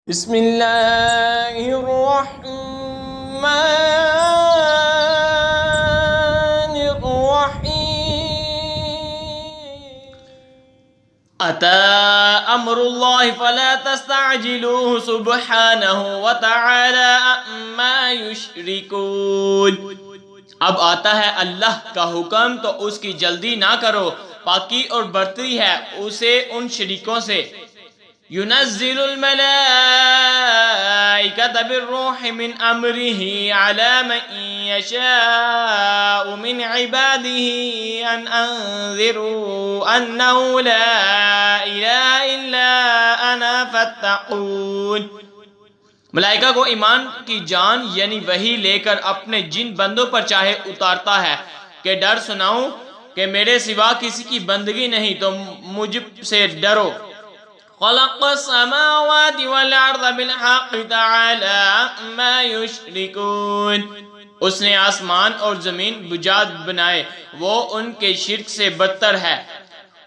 بسم اللہ الرحمن الرحیم اتی امر اللہ فلا تستعجلوه سبحانہ وتعالی عما یشرکون۔ اب آتا ہے اللہ کا حکم تو اس کی جلدی نہ کرو، پاکی اور برتری ہے اسے ان شریکوں سے۔ ينزل الملائكة بالروح من أمره على من يشاء من عباده أن أنذروا أنه لا إله إلا أنا فاتقون۔ ملائکہ کو ایمان کی جان یعنی وحی لے کر اپنے جن بندوں پر چاہے اتارتا ہے کہ ڈر سناؤں کہ میرے سوا کسی کی بندگی نہیں تو مجھ سے ڈرو۔ خلق السماوات والارض بالحق تعالی عما یشرکون۔ اس نے آسمان اور زمین بجاد بنائے، وہ ان کے شرک سے بدتر ہے۔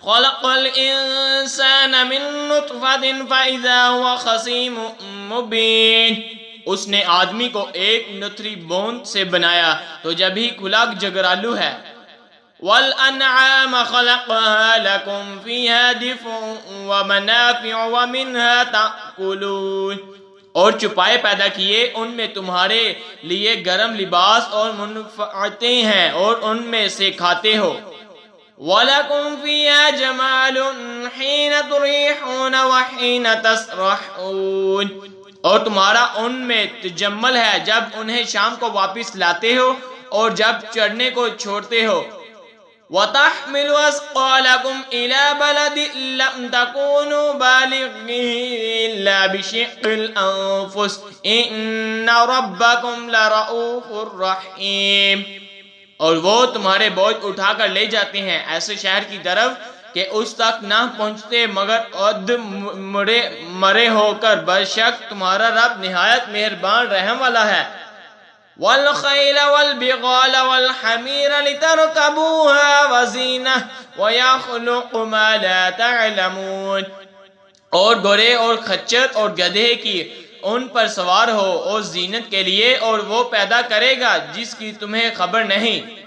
خلق الانسان من نطفة فاذا هو خصيم مبين۔ اس نے آدمی کو ایک نطفی بوند سے بنایا تو جب ہی کھلا جگرالو ہے۔ وَالْأَنْعَامَ خَلَقَهَا لَكُمْ فِيهَا دِفْعٌ وَمَنَافِعُ وَمِنْهَا تَأْكُلُونَ۔ اور چوپائے پیدا کیے، ان میں تمہارے لیے گرم لباس اور منفعتیں ہیں اور ان میں سے کھاتے ہو۔ وَلَكُمْ فِيهَا جَمَالٌ حِينَ تُرِيحُونَ وَحِينَ تَسْرَحُونَ۔ اور تمہارا ان میں تجمل ہے جب انہیں شام کو واپس لاتے ہو اور جب چڑھنے کو چھوڑتے ہو۔ وَتَحْمِلُ أَثْقَالَكُمْ إِلَى بَلَدٍ لَمْ تَكُونُوا بَالِغِيهِ إِلَّا بِشِقِّ الْأَنفُسِ إِنَّ رَبَّكُمْ لَرَءُوفٌ رَحِيمٌ۔ اور وہ تمہارے بوجھ اٹھا کر لے جاتے ہیں ایسے شہر کی طرف کہ اس تک نہ پہنچتے مگر اد مرے ہو کر، بشک تمہارا رب نہایت مہربان رحم والا ہے۔ وَالْخَيْلَ وَالْبِغَالَ وَالْحَمِيرَ لِتَرْكَبُوهَا وَزِينَةً وَيَخْلُقُ مَا لَا تَعْلَمُونَ۔ اور گھوڑے اور خچر اور گدھے کی ان پر سوار ہو اور زینت کے لیے، اور وہ پیدا کرے گا جس کی تمہیں خبر نہیں۔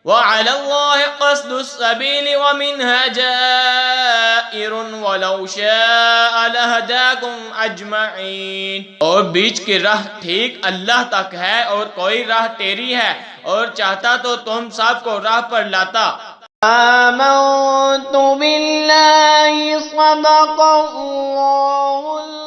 وَعَلَى اللَّهِ قَصْدُ السَّبِيلِ وَمِنْهَا جَائِرٌ وَلَوْ شَاءَ لَهَدَاكُمْ أَجْمَعِينَ۔ اور بیچ کی راہ ٹھیک اللہ تک ہے اور کوئی راہ ٹیڑھی ہے، اور چاہتا تو تم سب کو راہ پر لاتا۔ آمنت باللہ صدق اللہ